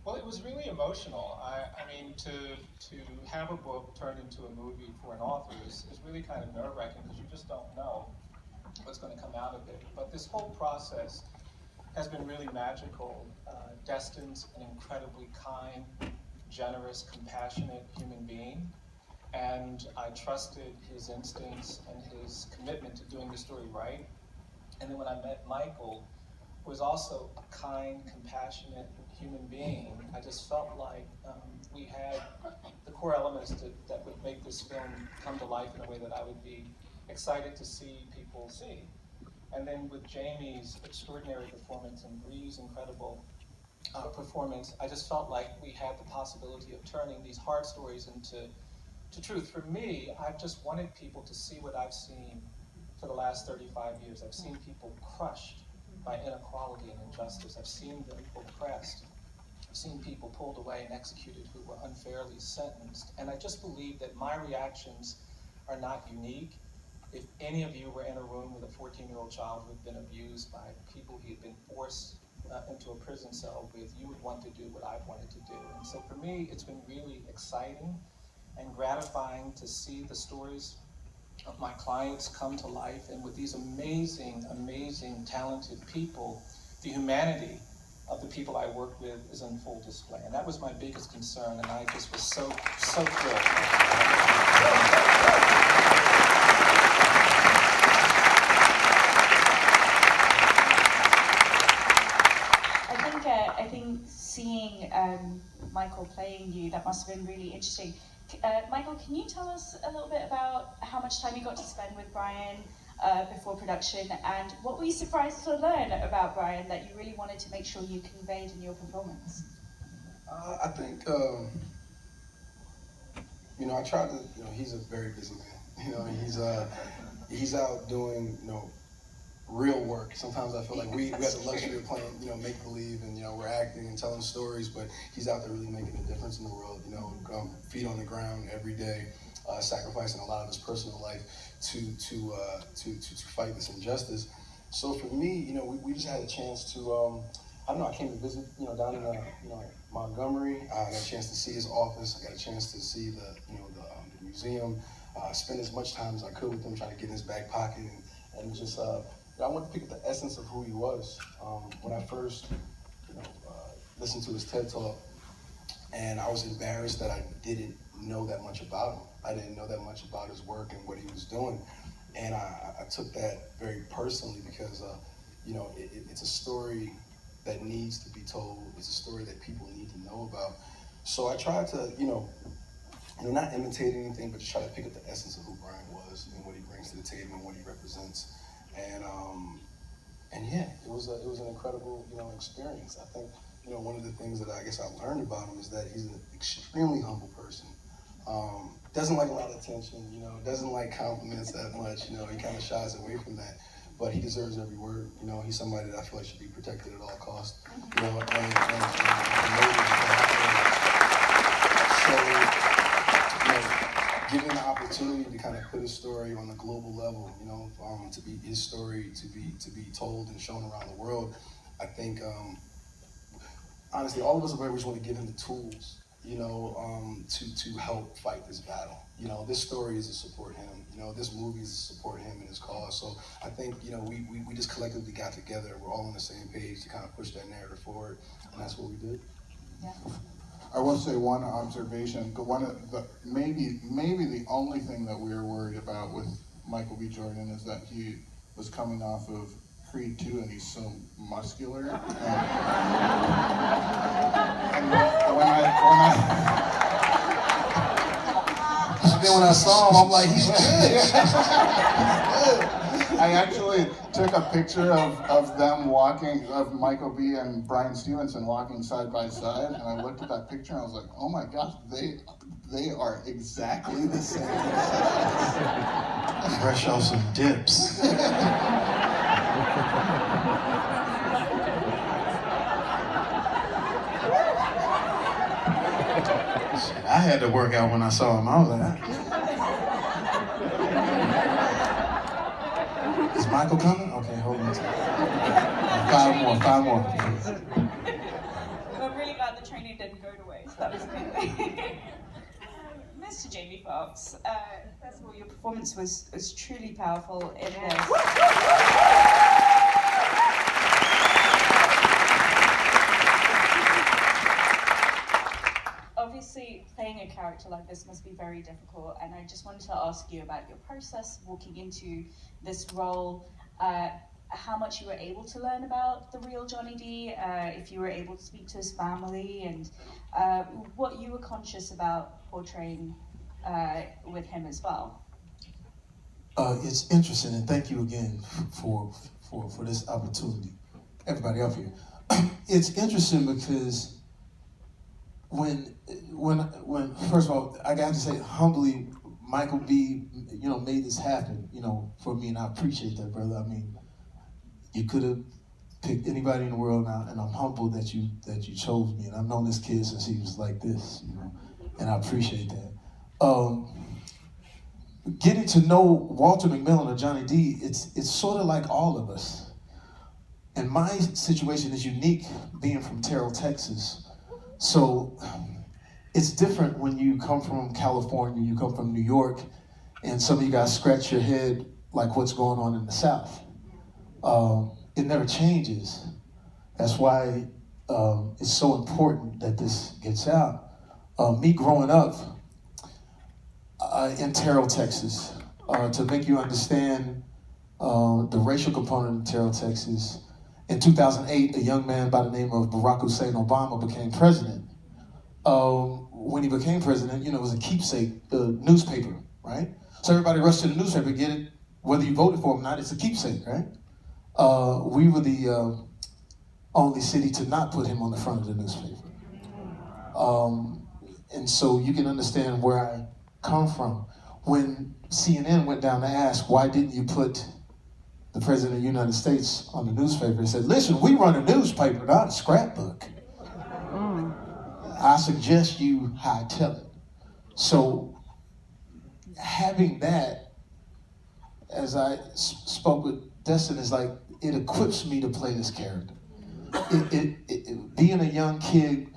Well, it was really emotional. I mean, to have a book turned into a movie for an author is really kind of nerve-wracking because you just don't know what's going to come out of it. But this whole process has been really magical. Destin's an incredibly kind, generous, compassionate human being, and I trusted his instincts and his commitment to doing the story right. And then when I met Michael, who was also a kind, compassionate human being, I just felt like we had the core elements that would make this film come to life in a way that I would be excited to see people see. And then with Jamie's extraordinary performance and Brie's incredible performance, I just felt like we had the possibility of turning these hard stories into truth. For me, I've just wanted people to see what I've seen for the last 35 years. I've seen people crushed by inequality and injustice. I've seen them oppressed. I've seen people pulled away and executed who were unfairly sentenced. And I just believe that my reactions are not unique. If any of you were in a room with a 14-year-old child who had been abused by people he had been forced into a prison cell with, you would want to do what I've wanted to do. And so for me, it's been really exciting and gratifying to see the stories of my clients come to life, and with these amazing, amazing, talented people, the humanity of the people I work with is on full display. And that was my biggest concern, and I just was so thrilled. I think seeing Michael playing you, that must have been really interesting. Michael, can you tell us a little bit about how much time you got to spend with Bryan before production, and what were you surprised to learn about Bryan that you really wanted to make sure you conveyed in your performance? I think, I tried to, he's a very busy man. He's out doing, real work. Sometimes I feel like we have the luxury of playing, make believe, and we're acting and telling stories, but he's out there really making a difference in the world. Feet on the ground every day, sacrificing a lot of his personal life to fight this injustice. So for me, we just had a chance to. I came to visit, down in Montgomery. I got a chance to see his office. I got a chance to see the museum. Spend as much time as I could with him, trying to get in his back pocket and just. I wanted to pick up the essence of who he was. When I first, listened to his TED Talk, and I was embarrassed that I didn't know that much about him. I didn't know that much about his work and what he was doing, and I took that very personally because, it's a story that needs to be told. It's a story that people need to know about. So I tried to, not imitate anything, but just try to pick up the essence of who Bryan was and what he brings to the table and what he represents. And yeah, it was an incredible, experience. I think, one of the things that I guess I learned about him is that he's an extremely humble person. Doesn't like a lot of attention, doesn't like compliments that much, he kind of shies away from that. But he deserves every word, he's somebody that I feel like should be protected at all costs, given the opportunity to kind of put his story on a global level, to be his story, to be told and shown around the world, I think, honestly, all of us just want to give him the tools, to help fight this battle. This story is to support him. This movie is to support him and his cause. So I think, we just collectively got together. We're all on the same page to kind of push that narrative forward, and that's what we did. Yeah. I will say one observation. One of the maybe the only thing that we were worried about with Michael B. Jordan is that he was coming off of Creed 2 and he's so muscular. And when I saw him, I'm like, he's good. I actually took a picture of them walking, of Michael B. and Bryan Stevenson walking side by side, and I looked at that picture and I was like, oh my gosh, they are exactly the same. Fresh off some dips. I had to work out when I saw him. I was like, is Michael coming? Okay, hold on. Five more. We're really glad about the training didn't go to waste. That was amazing. Mr. Jamie Foxx, first of all, your performance was truly powerful in this. Obviously, playing a character like this must be very difficult, and I just wanted to ask you about your process walking into this role, how much you were able to learn about the real Johnny D, if you were able to speak to his family, and what you were conscious about portraying with him as well. It's interesting, and thank you again for this opportunity, everybody up here. It's interesting because when first of all, I got to say humbly, Michael B, made this happen, for me, and I appreciate that, brother. I mean, you could have picked anybody in the world now, and I'm humbled that you chose me. And I've known this kid since he was like this, and I appreciate that. Getting to know Walter McMillan or Johnny D, it's sort of like all of us. And my situation is unique, being from Terrell, Texas. So it's different when you come from California, you come from New York, and some of you guys scratch your head like what's going on in the South. It never changes. That's why it's so important that this gets out. Me growing up in Terrell, Texas, to make you understand the racial component of Terrell, Texas, in 2008, a young man by the name of Barack Hussein Obama became president. When he became president, it was a keepsake, the newspaper, right? So everybody rushed to the newspaper to get it, whether you voted for him or not, it's a keepsake, right? We were the only city to not put him on the front of the newspaper. And so you can understand where I come from. When CNN went down to ask, why didn't you put the President of the United States on the newspaper, he said, listen, we run a newspaper, not a scrapbook. I suggest you hightail it. So having that, as I spoke with Destin, is like, it equips me to play this character. Being a young kid,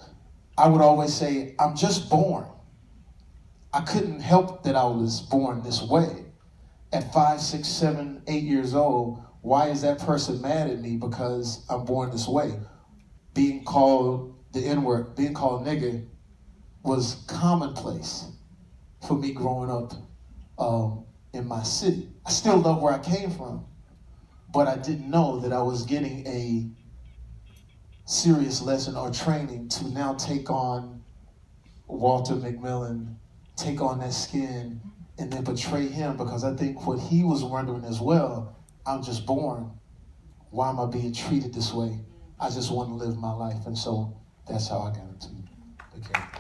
I would always say, I'm just born. I couldn't help that I was born this way. At 5, 6, 7, 8 years old, why is that person mad at me because I'm born this way? Being called the N-word, being called nigger was commonplace for me growing up in my city. I still love where I came from, but I didn't know that I was getting a serious lesson or training to now take on Walter McMillan, take on that skin, and then portray him, because I think what he was wondering as well, I'm just born. Why am I being treated this way? I just want to live my life. And so that's how I got into the character.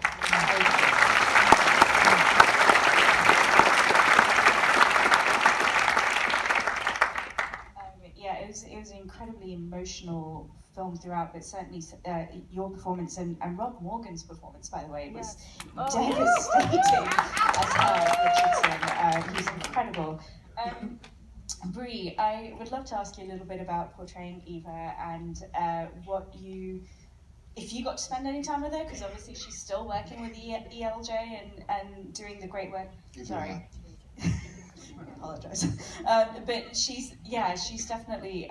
Yeah, it was an incredibly emotional film throughout, but certainly your performance and Rob Morgan's performance, by the way, was devastating as Richardson. He's incredible. Brie, I would love to ask you a little bit about portraying Eva and if you got to spend any time with her, because obviously she's still working with ELJ and doing the great work. Sorry. I apologize. But she's definitely,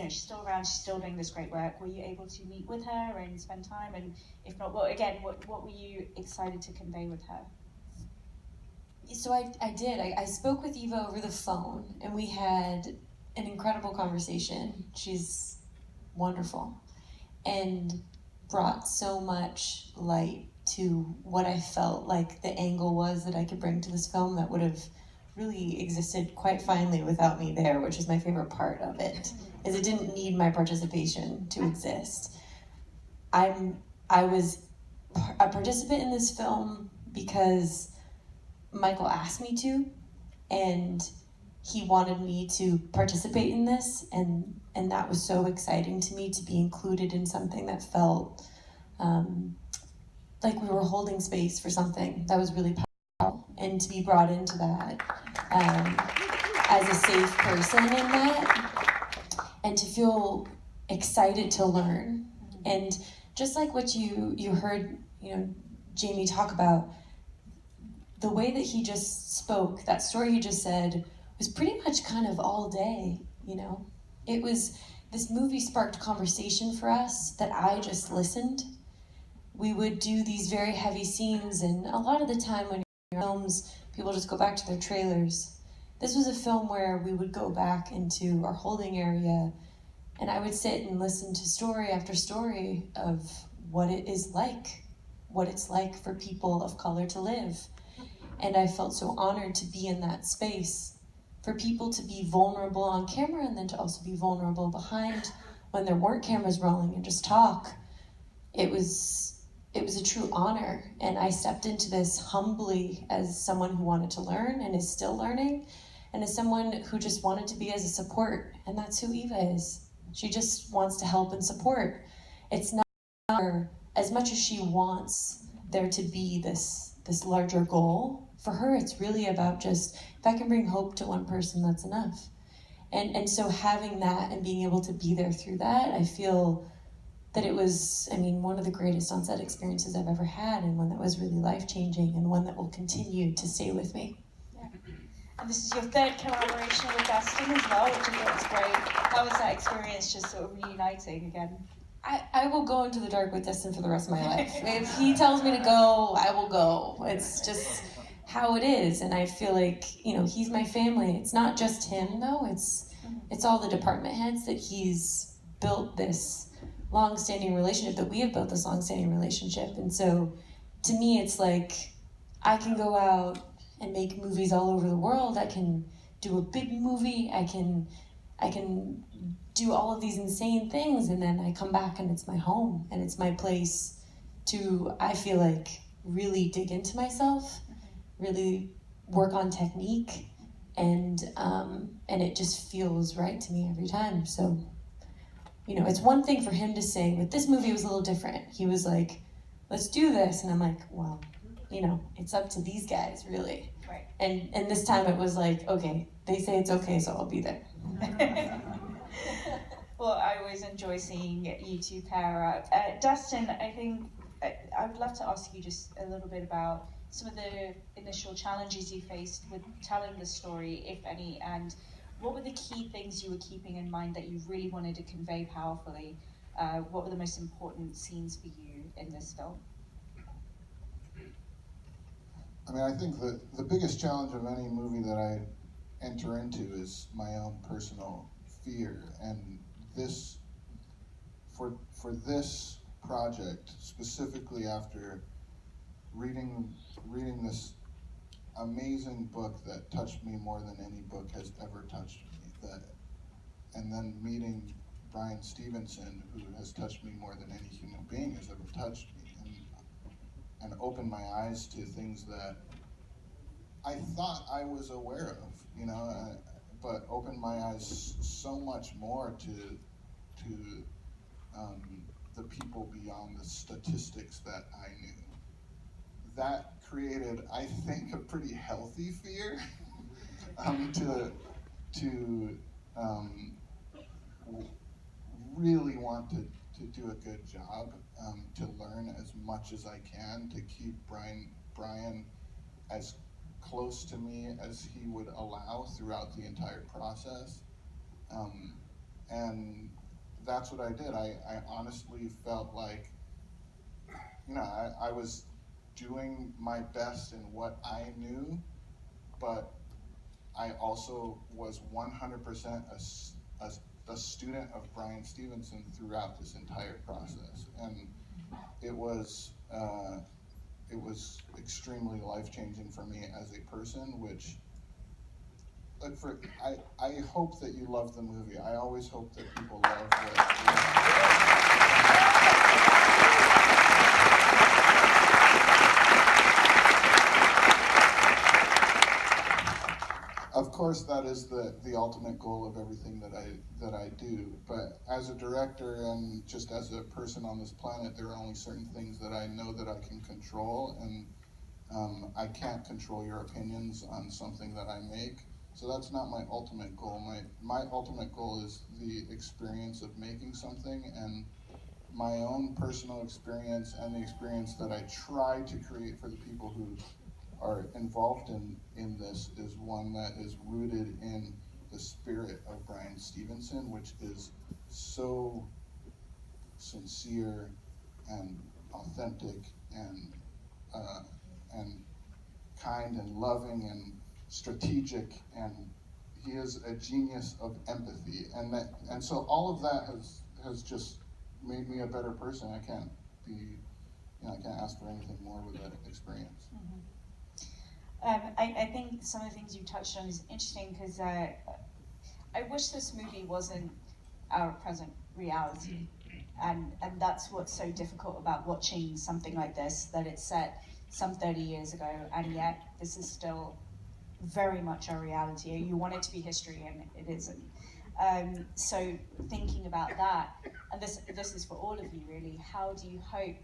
she's still around, she's still doing this great work. Were you able to meet with her and spend time? And if not, what were you excited to convey with her? So I did. I spoke with Eva over the phone, and we had an incredible conversation. She's wonderful and brought so much light to what I felt like the angle was that I could bring to this film that would have really existed quite finely without me there, which is my favorite part of it, is it didn't need my participation to exist. I was a participant in this film because Michael asked me to, and he wanted me to participate in this, and that was so exciting to me, to be included in something that felt like we were holding space for something that was really powerful, and to be brought into that as a safe person in that, and to feel excited to learn, and just like what you heard, Jamie talk about, the way that he just spoke, that story he just said, was pretty much kind of all day, It was, this movie sparked conversation for us that I just listened. We would do these very heavy scenes, and a lot of the time when you're in films, people just go back to their trailers. This was a film where we would go back into our holding area, and I would sit and listen to story after story of what it is like, what it's like for people of color to live. And I felt so honored to be in that space, for people to be vulnerable on camera and then to also be vulnerable behind when there weren't cameras rolling and just talk. It was a true honor, and I stepped into this humbly as someone who wanted to learn and is still learning, and as someone who just wanted to be as a support, and that's who Eva is. She just wants to help and support. It's not her, as much as she wants there to be this larger goal, for her it's really about just, if I can bring hope to one person, that's enough. And so having that and being able to be there through that, I feel that it was, one of the greatest on-set experiences I've ever had, and one that was really life-changing, and one that will continue to stay with me. Yeah. And this is your third collaboration with Destin as well, which I thought was great. How was that experience, just sort of reuniting again? I will go into the dark with Destin for the rest of my life. If he tells me to go, I will go. It's just how it is, and I feel like, he's my family. It's not just him, though. It's all the department heads that he's built this long-standing relationship, that we have built this long-standing relationship. And so to me, it's like, I can go out and make movies all over the world. I can do a big movie. I can do all of these insane things, and then I come back and it's my home, and it's my place to, I feel like, really dig into myself, really work on technique, and it just feels right to me every time. So it's one thing for him to say, but this movie was a little different. He was like, let's do this. And I'm like, well, it's up to these guys, really. Right. And this time it was like, okay, they say it's okay, so I'll be there. Well, I always enjoy seeing you two pair up. Destin, I think I would love to ask you just a little bit about some of the initial challenges you faced with telling the story, if any, and what were the key things you were keeping in mind that you really wanted to convey powerfully? What were the most important scenes for you in this film? I think the biggest challenge of any movie that I enter into is my own personal fear. And this, for this project, specifically after reading this amazing book that touched me more than any book has ever touched me, and then meeting Bryan Stevenson, who has touched me more than any human being has ever touched me, and opened my eyes to things that I thought I was aware of, but opened my eyes so much more to the people beyond the statistics that I knew. That created, I think, a pretty healthy fear to really want to do a good job, to learn as much as I can, to keep Bryan as close to me as he would allow throughout the entire process. And that's what I did. I honestly felt like, I was doing my best in what I knew, but I also was 100% a student of Bryan Stevenson throughout this entire process. And it was extremely life-changing for me as a person, which, I hope that you love the movie. I always hope that people love what Of course, that is the ultimate goal of everything that I do. But as a director and just as a person on this planet, there are only certain things that I know that I can control, and I can't control your opinions on something that I make. So that's not my ultimate goal. My ultimate goal is the experience of making something, and my own personal experience and the experience that I try to create for the people who are involved in this is one that is rooted in the spirit of Bryan Stevenson, which is so sincere and authentic and kind and loving and strategic, and he is a genius of empathy, and so all of that has just made me a better person. I can't ask for anything more with that experience. I think some of the things you touched on is interesting because I wish this movie wasn't our present reality, and that's what's so difficult about watching something like this, that it's set some 30 years ago, and yet this is still very much our reality. You want it to be history, and it isn't. So thinking about that, and this is for all of you really, how do you hope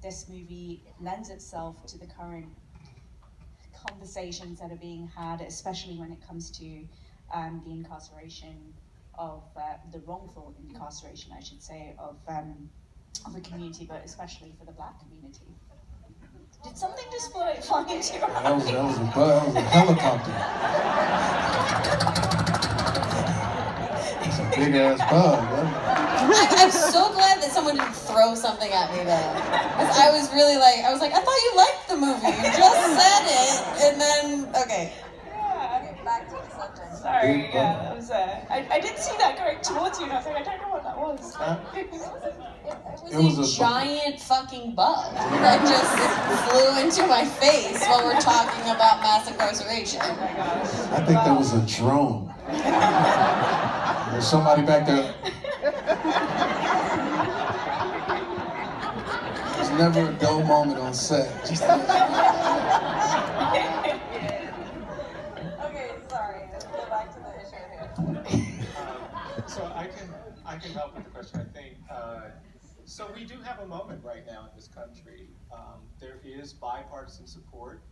this movie lends itself to the current conversations that are being had, especially when it comes to the incarceration of, the wrongful incarceration, I should say, of the community, but especially for the Black community? Did something just fly into your That was a helicopter. It's a big ass bug. I'm so glad that someone didn't throw something at me though. 'Cause I was like, I thought you liked the movie. You just said it, and then, okay. Yeah. Back to the subject. Sorry, yeah, that was I didn't see that going towards you, and I was like, I don't know what that was. It was a giant fucking bug that just flew into my face while we're talking about mass incarceration. Oh my gosh. I think that was a drone. There's somebody back there. There's never a dull moment on set. Okay, sorry. Let's go back to the issue here. So I can help with the question, I think. So we do have a moment right now in this country. There is bipartisan support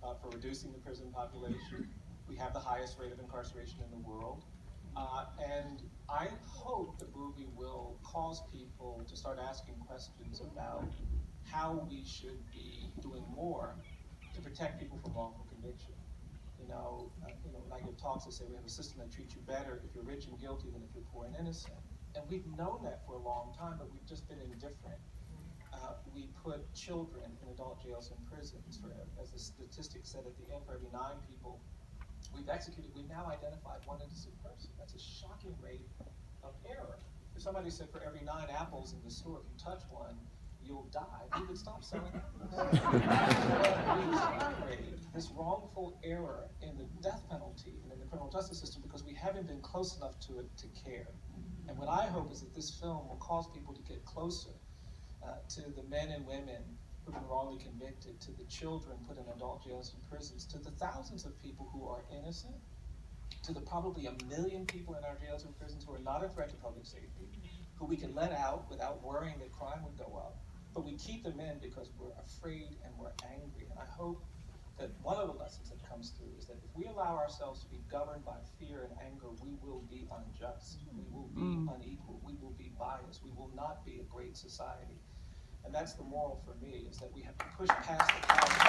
for reducing the prison population. We have the highest rate of incarceration in the world. And I hope the movie will cause people to start asking questions about how we should be doing more to protect people from wrongful conviction. When I give talks, I say we have a system that treats you better if you're rich and guilty than if you're poor and innocent. And we've known that for a long time, but we've just been indifferent. We put children in adult jails and prisons. As the statistics said, at the end, for every 9 people we've executed, we've now identified 1 innocent person. That's a shocking rate of error. If somebody said for every 9 apples in the store, if you touch one, you'll die, we would stop selling apples. This wrongful error in the death penalty and in the criminal justice system because we haven't been close enough to it to care. And what I hope is that this film will cause people to get closer to the men and women who've been wrongly convicted, to the children put in adult jails and prisons, to the thousands of people who are innocent, to the probably 1 million people in our jails and prisons who are not a threat to public safety, who we can let out without worrying that crime would go up. But we keep them in because we're afraid and we're angry. And I hope that one of the lessons that comes through is that if we allow ourselves to be governed by fear and anger, we will be unjust, we will be unequal, we will be biased, we will not be a great society. And that's the moral for me, is that we have to push past the politics.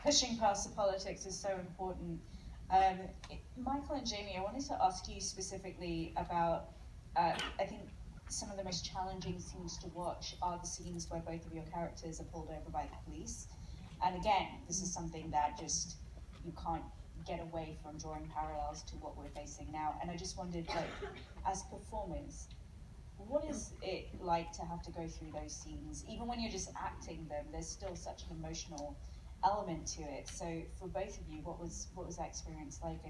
Pushing past the politics is so important. Michael and Jamie, I wanted to ask you specifically about, I think some of the most challenging scenes to watch are the scenes where both of your characters are pulled over by the police. And again, this is something that just, you can't get away from drawing parallels to what we're facing now. And I just wondered, as performers, what is it like to have to go through those scenes? Even when you're just acting them, there's still such an emotional element to it. So for both of you, what was that experience like,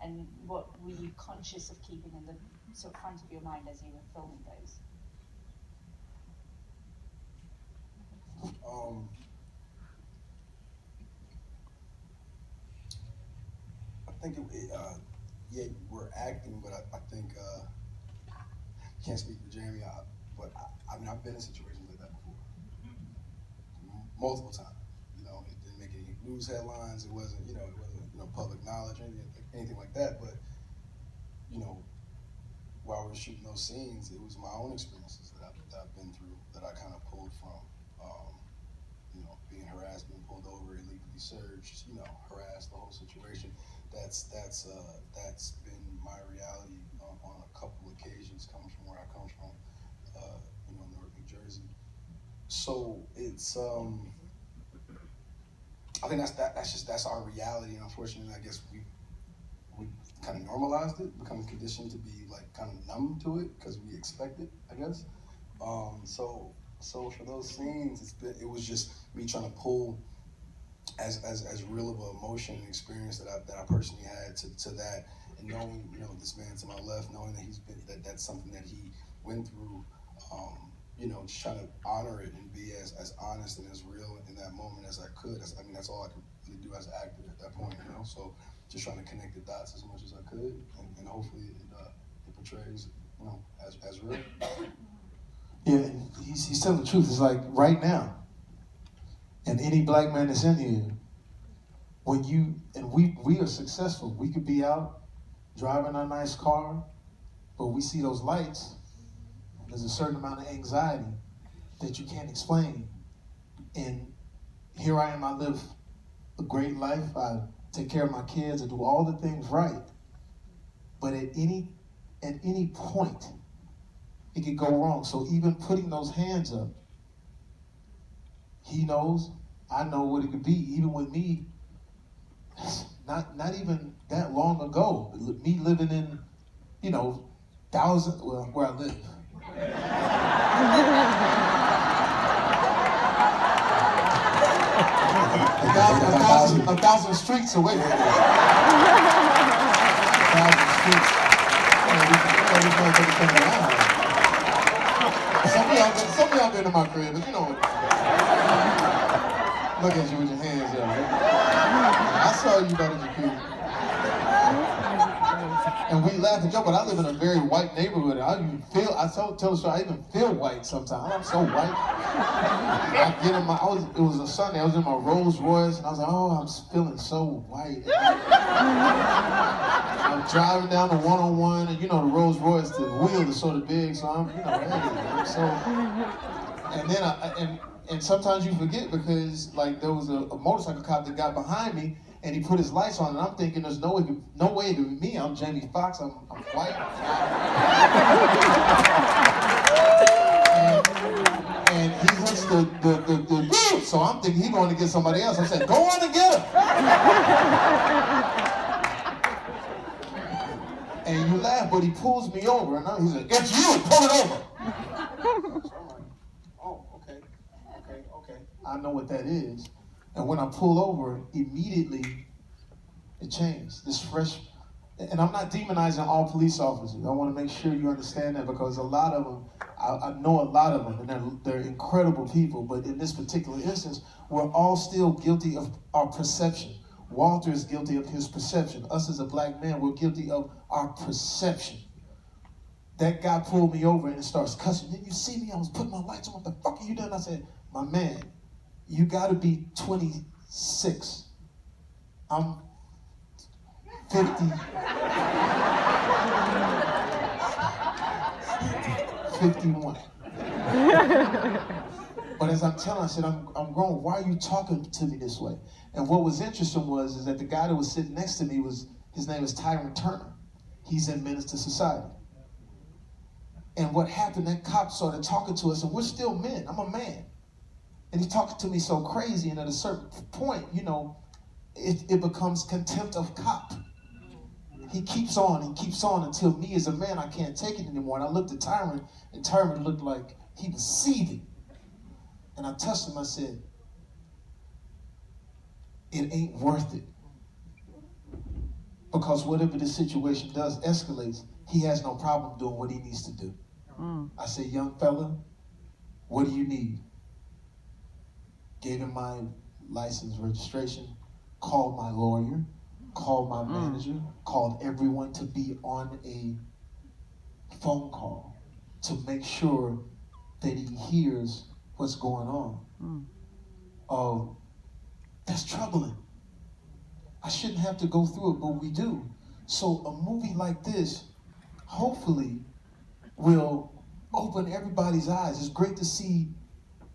and what were you conscious of keeping in the sort of front of your mind as you were filming those? I think yeah, we're acting, but I think can't speak for Jeremy, but I mean I've been in situations like that before, multiple times. It didn't make any news headlines. It wasn't public knowledge or anything like that. But while we were shooting those scenes, it was my own experiences that I've been through that I kind of pulled from. Being harassed, being pulled over, illegally searched, harassed, the whole situation. That's been my reality on a couple occasions, coming from where I come from, Newark, New Jersey. So it's I think that's our reality, and unfortunately, I guess we kind of normalized it, become conditioned to be like kind of numb to it because we expect it, I guess. So for those scenes, it was just me trying to pull as real of an emotion and experience that I personally had to that, and knowing this man to my left, knowing that that's something that he went through, just trying to honor it and be as honest and as real in that moment as I could. That's all I could really do as an actor at that point, So just trying to connect the dots as much as I could, and hopefully it portrays as real. Yeah, he's telling the truth. It's like right now, and any black man that's in here, we are successful. We could be out driving a nice car, but we see those lights. There's a certain amount of anxiety that you can't explain. And here I am. I live a great life. I take care of my kids. I do all the things right. But at any point, it could go wrong. So even putting those hands up, he knows, I know what it could be. Even with me, not even that long ago, me living in, where I live. a thousand streets away from here. A thousand streets. Some of y'all been to my crib, but look at you with your hands up. I saw you about at your crib. And we laugh and joke, but I live in a very white neighborhood. Tell the story, I even feel white sometimes. I'm so white. It was a Sunday, I was in my Rolls Royce, and I was like, oh, I'm feeling so white. I'm driving down the 101, and the Rolls Royce, the wheel is sort of big, so I'm, and then and sometimes you forget because like there was a motorcycle cop that got behind me, and he put his lights on, and I'm thinking there's no way it could be me. I'm Jamie Foxx. I'm white. and he hits the so I'm thinking he's going to get somebody else. I said, go on and get him. And you laugh, but he pulls me over, and he said, it's you, pull it over. So I'm like, oh, okay. I know what that is. And when I pull over, immediately it changed. This fresh, and I'm not demonizing all police officers. I want to make sure you understand that because a lot of them, I know a lot of them, and they're incredible people. But in this particular instance, we're all still guilty of our perception. Walter is guilty of his perception. Us as a black man, we're guilty of our perception. That guy pulled me over and it starts cussing. Didn't you see me? I was putting my lights on. What the fuck are you doing? I said, my man, you gotta be 26. I'm 50. 51. But as I'm telling, I said, I'm grown. Why are you talking to me this way? And what was interesting is that the guy that was sitting next to me his name is Tyron Turner. He's in Menace to Society. And what happened, that cop started talking to us, and we're still men. I'm a man. And he's talking to me so crazy, and at a certain point, it becomes contempt of cop. He keeps on until me as a man, I can't take it anymore. And I looked at Tyron, and Tyron looked like he was seething. And I touched him, I said, it ain't worth it. Because whatever the situation does escalates, he has no problem doing what he needs to do. I said, young fella, what do you need? Gave him my license registration, called my lawyer, called my manager, called everyone to be on a phone call to make sure that he hears what's going on. That's troubling. I shouldn't have to go through it, but we do. So a movie like this, hopefully, will open everybody's eyes. It's great to see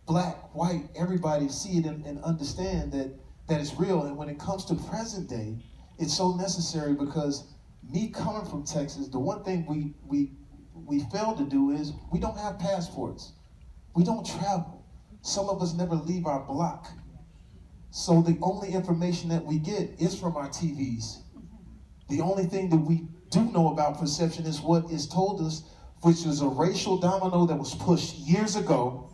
black, white, everybody see it and understand that it's real. And when it comes to present day, it's so necessary because me coming from Texas, the one thing we fail to do is we don't have passports. We don't travel. Some of us never leave our block. So the only information that we get is from our TVs. The only thing that we do know about perception is what is told us, which is a racial domino that was pushed years ago,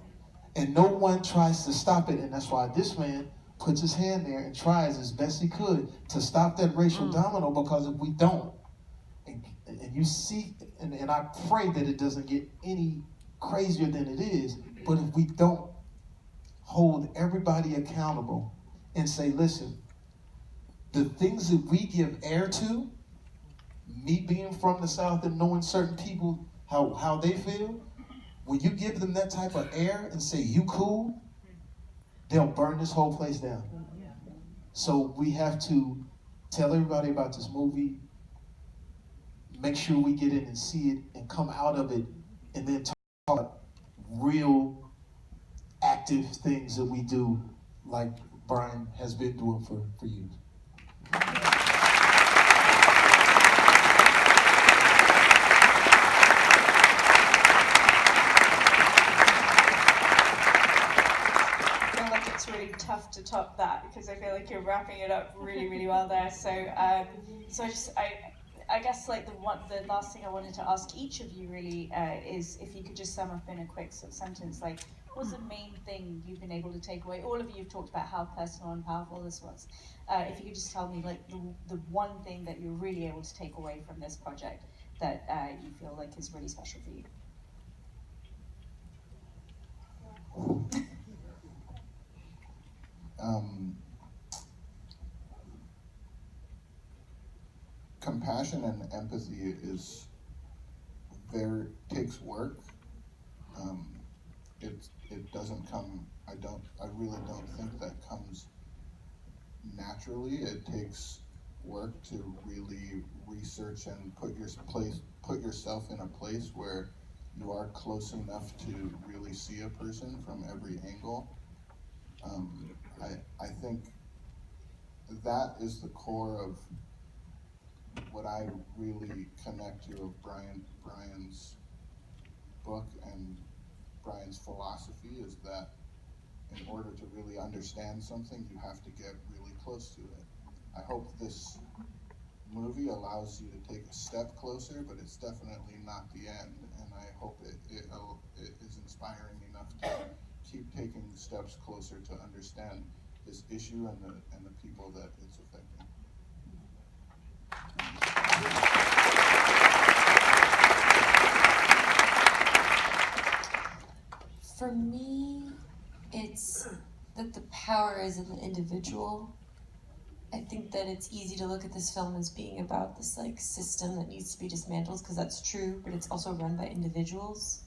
and no one tries to stop it. And that's why this man puts his hand there and tries as best he could to stop that racial domino, because if we don't, and you see, and I pray that it doesn't get any crazier than it is, but if we don't hold everybody accountable and say, listen, the things that we give air to, me being from the South and knowing certain people, how they feel, when you give them that type of air and say, you cool, they'll burn this whole place down. So we have to tell everybody about this movie, make sure we get in and see it and come out of it, and then talk about real active things that we do, like Bryan has been doing for years. It's really tough to top that because I feel like you're wrapping it up really, really well there. So, I guess like the last thing I wanted to ask each of you really is if you could just sum up in a quick sort of sentence, like what's the main thing you've been able to take away? All of you have talked about how personal and powerful this was. If you could just tell me like the one thing that you're really able to take away from this project that you feel like is really special for you. Compassion and empathy takes work. It doesn't come. I really don't think that comes naturally. It takes work to really research and put yourself in a place where you are close enough to really see a person from every angle. I think that is the core of what I really connect to of Bryan's book and Bryan's philosophy is that in order to really understand something, you have to get really close to it. I hope this movie allows you to take a step closer, but it's definitely not the end. And I hope it is inspiring enough to keep taking steps closer to understand this issue and the people that it's affecting. For me, it's that the power is in the individual. I think that it's easy to look at this film as being about this like system that needs to be dismantled, because that's true, but it's also run by individuals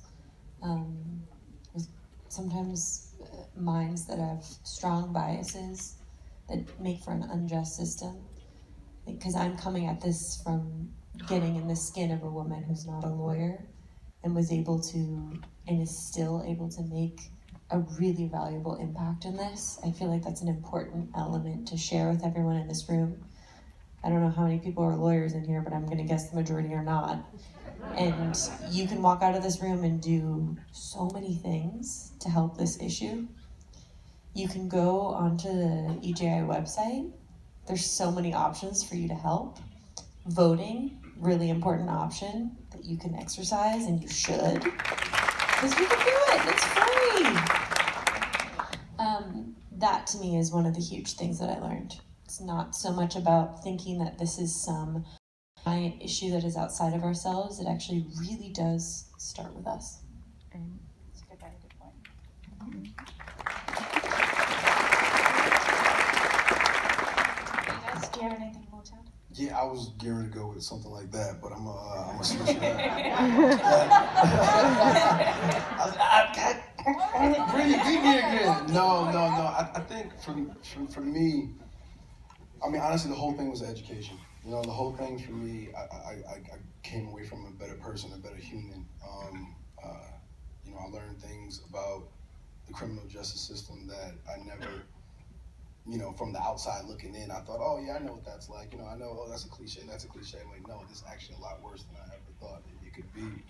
with sometimes minds that have strong biases that make for an unjust system. Because I'm coming at this from getting in the skin of a woman who's not a lawyer and was able to, and is still able to make a really valuable impact in this. I feel like that's an important element to share with everyone in this room. I don't know how many people are lawyers in here, but I'm gonna guess the majority are not. And you can walk out of this room and do so many things to help this issue. You can go onto the EJI website. There's so many options for you to help. Voting, really important option that you can exercise, and you should. Because you can do it, it's free. That to me is one of the huge things that I learned. It's not so much about thinking that this is some giant issue that is outside of ourselves. It actually really does start with us. That's a very good point. Hey guys, do you have anything more to add? Yeah, I was gearing to go with something like that, but I'm gonna switch it up. Brie, beat me again. No. I think for me, I mean, honestly, the whole thing was education. You know, the whole thing for me, I came away from a better person, a better human. You know, I learned things about the criminal justice system that I never, you know, from the outside looking in, I thought, oh yeah, I know what that's like. You know, I know, oh, that's a cliche, that's a cliche. I'm like, no, this is actually a lot worse than I ever thought it could be.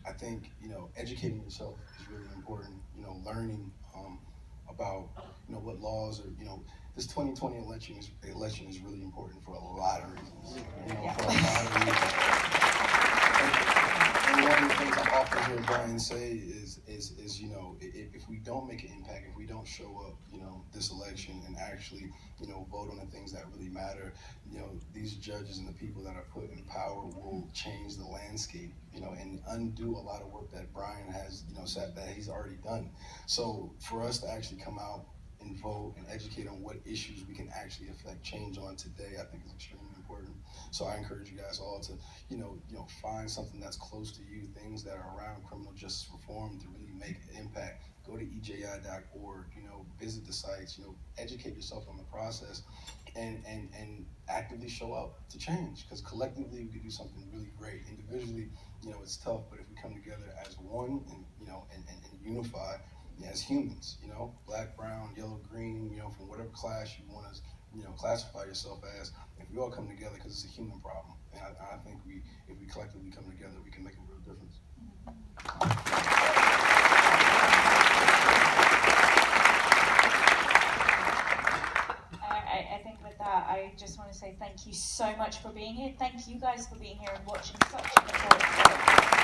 I think, you know, educating yourself is really important. You know, learning about, you know, what laws are, you know, this 2020 election is really important for a lot of reasons. You know, for a lot of reasons. And one of the things I often hear Bryan say is, you know, if we don't make an impact, if we don't show up, you know, this election and actually, you know, vote on the things that really matter, you know, these judges and the people that are put in power will change the landscape, you know, and undo a lot of work that Bryan has, you know, said that he's already done. So for us to actually come out and vote and educate on what issues we can actually affect change on today, I think is extremely important. So I encourage you guys all to, you know, find something that's close to you, things that are around criminal justice reform to really make an impact. Go to EJI.org, you know, visit the sites, you know, educate yourself on the process, and actively show up to change. Because collectively we could do something really great. Individually, you know, it's tough, but if we come together as one and, you know, and unify, as humans, you know, black, brown, yellow, green, you know, from whatever class you want to, you know, classify yourself as, if we all come together, because it's a human problem, and I think if we collectively come together, we can make a real difference. I think with that, I just want to say thank you so much for being here. Thank you guys for being here and watching such an important